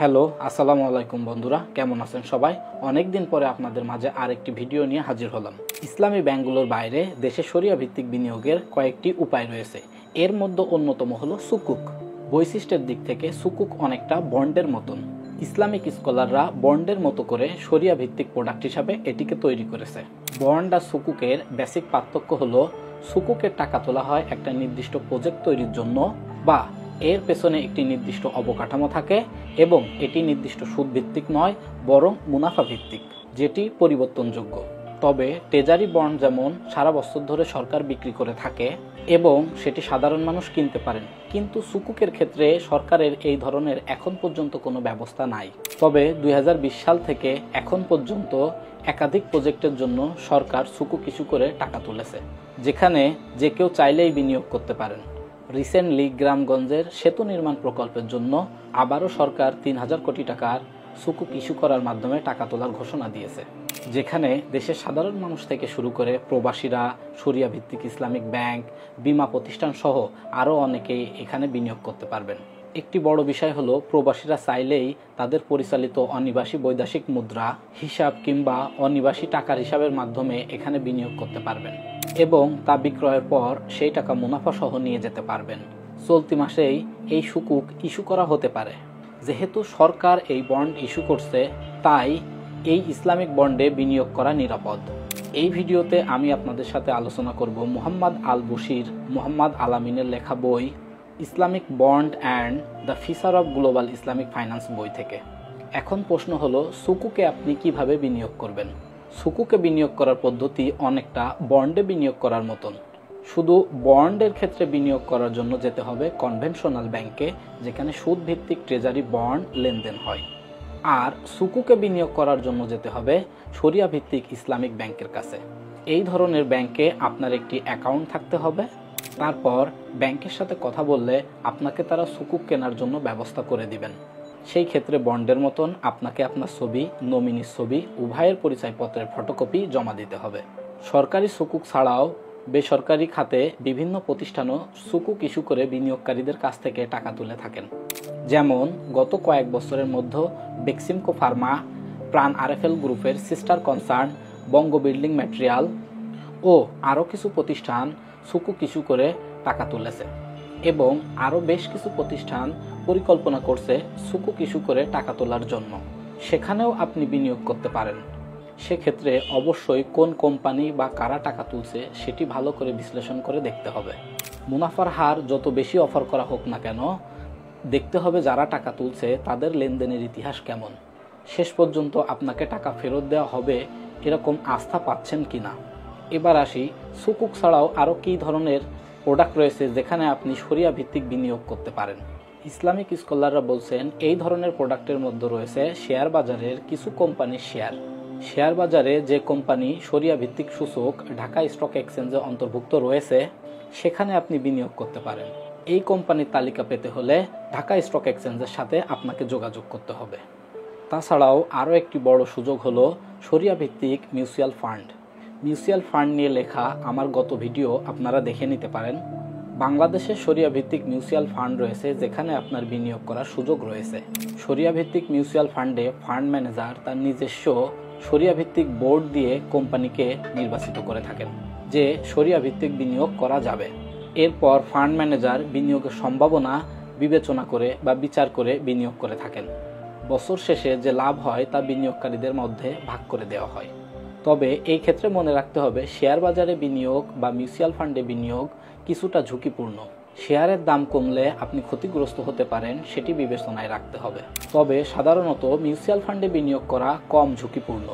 Hello, আসসালামু আলাইকুম বন্ধুরা, কেমন আছেন সবাই? অনেক দিন পরে আপনাদের মাঝে আরেকটি ভিডিও নিয়ে হাজির হলাম। ইসলামী ব্যাংকগুলোর বাইরে দেশে শরিয়া ভিত্তিক বিনিয়োগের কয়েকটি উপায় রয়েছে। এর মধ্যে অন্যতম হলো সুকুক। বৈশিষ্ট্যের দিক থেকে সুকুক অনেকটা বন্ডের মতন। ইসলামিক স্কলাররা বন্ডের মতো করে শরিয়া ভিত্তিক প্রোডাক্ট হিসাবে এটিকে তৈরি করেছে। বন্ড আর সুকুকের বেসিক পার্থক্য হলো সুকুকের টাকা তোলা হয় একটা নির্দিষ্ট প্রজেক্ট তৈরির জন্য, বা এর পেছনে একটি নির্দিষ্ট অবকাঠামো থাকে এবং এটি নির্দিষ্ট সুদ ভিত্তিক নয়, বরং মুনাফা ভিত্তিক, যেটি পরিবর্তনযোগ্য। তবে ট্রেজারি বন্ড যেমন সারা বছর ধরে সরকার বিক্রি করে থাকে এবং সেটি সাধারণ মানুষ কিনতে পারেন, কিন্তু সুকুকের ক্ষেত্রে সরকারের এই ধরনের এখন পর্যন্ত কোনো ব্যবস্থা নাই। তবে 2020 সাল থেকে এখন পর্যন্ত একাধিক প্রজেক্টের জন্য সরকার সুকুক ইস্যু করে টাকা তুলেছে, যেখানে যে কেউ চাইলেই বিনিয়োগ করতে পারেন। রিসেন্টলি গ্রামগঞ্জের সেতু নির্মাণ প্রকল্পের জন্য আবারও সরকার 3000 কোটি টাকার সুকুক ইস্যু করার মাধ্যমে টাকা তোলার ঘোষণা দিয়েছে, যেখানে দেশের সাধারণ মানুষ থেকে শুরু করে প্রবাসীরা, শরিয়া ভিত্তিক ইসলামিক ব্যাংক, বীমা প্রতিষ্ঠান সহ আরও অনেকেই এখানে বিনিয়োগ করতে পারবেন। একটি বড় বিষয় হলো প্রবাসীরা চাইলেই তাদের পরিচালিত অনিবাসী বৈদেশিক মুদ্রা হিসাব কিংবা অনিবাসী টাকার হিসাবের মাধ্যমে এখানে বিনিয়োগ করতে পারবেন এবং তা বিক্রয়ের পর সেই টাকা মুনাফা সহ নিয়ে যেতে পারবেন। চলতি মাসেই এই সুকুক ইস্যু করা হতে পারে। যেহেতু সরকার এই বন্ড ইস্যু করছে, তাই এই ইসলামিক বন্ডে বিনিয়োগ করা নিরাপদ। এই ভিডিওতে আমি আপনাদের সাথে আলোচনা করব মুহাম্মদ আল বশির মুহাম্মদ আলামিনের লেখা বই Islamic bond and the feature of global Islamic finance বই থেকে। এখন প্রশ্ন হলো, সুকুকে আপনি কিভাবে বিনিয়োগ করবেন? সুকুকে বিনিয়োগ করার পদ্ধতি অনেকটা বন্ডে বিনিয়োগ করার মতন। শুধু বন্ডের ক্ষেত্রে বিনিয়োগ করার জন্য যেতে হবে কনভেনশনাল ব্যাংকে, যেখানে সুদ ভিত্তিক ট্রেজারি বন্ড লেনদেন হয়। আর সুকুকে বিনিয়োগ করার জন্য যেতে হবে শরিয়া ভিত্তিক ইসলামিক ব্যাংকের কাছে। এই ধরনের ব্যাংকে আপনার একটি অ্যাকাউন্ট থাকতে হবে। তারপর ব্যাংকের সাথে কথা বললে আপনাকে তারা সুকুক কেনার জন্য ব্যবস্থা করে দিবেন। সেই ক্ষেত্রে বন্ডের মতন আপনাকে আপনার ছবি, নমিনির ছবি, উভয়ের পরিচয়পত্রের ফটোকপি জমা দিতে হবে। সরকারি সুকুক ছাড়াও বেসরকারি খাতে বিভিন্ন প্রতিষ্ঠানও সুকুক ইস্যু করে বিনিয়োগকারীদের কাছ থেকে টাকা তুলে থাকেন। যেমন গত কয়েক বছরের মধ্যে বেক্সিমকো ফার্মা, প্রাণ আরএফএল গ্রুপের সিস্টার কনসার্ন বঙ্গ বিল্ডিং ম্যাটেরিয়াল ও আরও কিছু প্রতিষ্ঠান সুকুক ইস্যু করে টাকা তুলেছে এবং আরও বেশ কিছু প্রতিষ্ঠান পরিকল্পনা করছে সুকুক ইস্যু করে টাকা তোলার জন্য। সেখানেও আপনি বিনিয়োগ করতে পারেন। সেক্ষেত্রে অবশ্যই কোন কোম্পানি বা কারা টাকা তুলছে সেটি ভালো করে বিশ্লেষণ করে দেখতে হবে। মুনাফার হার যত বেশি অফার করা হোক না কেন, দেখতে হবে যারা টাকা তুলছে তাদের লেনদেনের ইতিহাস কেমন। শেষ পর্যন্ত আপনাকে টাকা ফেরত দেওয়া হবে এরকম আস্থা পাচ্ছেন কিনা। এবার আসি, সুকুক ছাড়াও আরও কী ধরনের প্রোডাক্ট রয়েছে যেখানে আপনি শরিয়া ভিত্তিক বিনিয়োগ করতে পারেন। ইসলামিক স্কলাররা বলছেন এই ধরনের প্রোডাক্টের মধ্যে রয়েছে শেয়ার বাজারের কিছু কোম্পানির শেয়ার। শেয়ার বাজারে যে কোম্পানি শরিয়া ভিত্তিক সূচক ঢাকা স্টক এক্সচেঞ্জে অন্তর্ভুক্ত রয়েছে, সেখানে আপনি বিনিয়োগ করতে পারেন। এই কোম্পানির তালিকা পেতে হলে ঢাকা স্টক এক্সচেঞ্জের সাথে আপনাকে যোগাযোগ করতে হবে। তাছাড়াও আরও একটি বড় সুযোগ হলো শরিয়া ভিত্তিক মিউচুয়াল ফান্ড। মিউচুয়াল ফান্ড নিয়ে লেখা আমার গত ভিডিও আপনারা দেখে নিতে পারেন। বাংলাদেশে শরিয়া ভিত্তিক মিউচুয়াল ফান্ড রয়েছে যেখানে আপনার বিনিয়োগ করার সুযোগ রয়েছে। শরিয়া ভিত্তিক মিউচুয়াল ফান্ডে ফান্ড ম্যানেজার তার নিজস্ব শরিয়া ভিত্তিক বোর্ড দিয়ে কোম্পানিকে নির্বাচিত করে থাকেন যে শরিয়া ভিত্তিক বিনিয়োগ করা যাবে। এরপর ফান্ড ম্যানেজার বিনিয়োগের সম্ভাবনা বিবেচনা করে বা বিচার করে বিনিয়োগ করে থাকেন। বছর শেষে যে লাভ হয় তা বিনিয়োগকারীদের মধ্যে ভাগ করে দেওয়া হয়। তবে এই ক্ষেত্রে মনে রাখতে হবে, শেয়ার বাজারে বিনিয়োগ বা মিউচুয়াল ফান্ডে বিনিয়োগ কিছুটা ঝুঁকিপূর্ণ। শেয়ারের দাম কমলে আপনি ক্ষতিগ্রস্ত হতে পারেন, সেটি বিবেচনায় রাখতে হবে। তবে সাধারণত মিউচুয়াল ফান্ডে বিনিয়োগ করা কম ঝুঁকিপূর্ণ,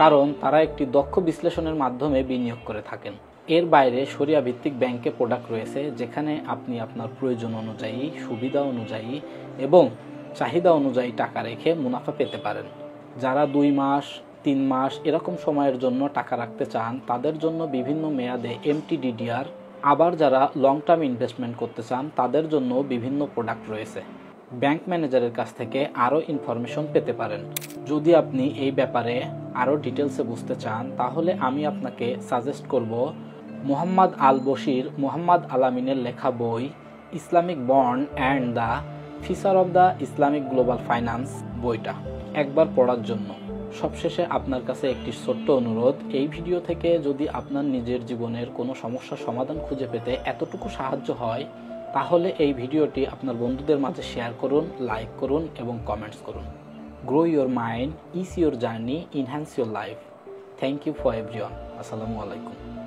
কারণ তারা একটি দক্ষ বিশ্লেষণের মাধ্যমে বিনিয়োগ করে থাকেন। এর বাইরে শরিয়া ভিত্তিক ব্যাংকে প্রোডাক্ট রয়েছে যেখানে আপনি আপনার প্রয়োজন অনুযায়ী, সুবিধা অনুযায়ী এবং চাহিদা অনুযায়ী টাকা রেখে মুনাফা পেতে পারেন। যারা 2 মাস, 3 মাস এরকম সময়ের জন্য টাকা রাখতে চান তাদের জন্য বিভিন্ন মেয়াদে MTDDR, আবার যারা লং টার্ম ইনভেস্টমেন্ট করতে চান তাদের জন্য বিভিন্ন প্রোডাক্ট রয়েছে। ব্যাংক ম্যানেজারের কাছ থেকে আরও ইনফরমেশন পেতে পারেন। যদি আপনি এই ব্যাপারে আরও ডিটেলসে বুঝতে চান তাহলে আমি আপনাকে সাজেস্ট করব মুহাম্মদ আল বশির মুহাম্মদ আলামিনের লেখা বই Islamic bond and the feature of the Islamic global finance বইটা একবার পড়ার জন্য। সবশেষে আপনার কাছে একটি ছোট্ট অনুরোধ, এই ভিডিও থেকে যদি আপনার নিজের জীবনের কোনো সমস্যার সমাধান খুঁজে পেতে এতটুকু সাহায্য হয়, তাহলে এই ভিডিওটি আপনার বন্ধুদের মাঝে শেয়ার করুন, লাইক করুন এবং কমেন্টস করুন। Grow your mind, is your journey, enhance your life. Thank you for everyone. আসসালামু আলাইকুম।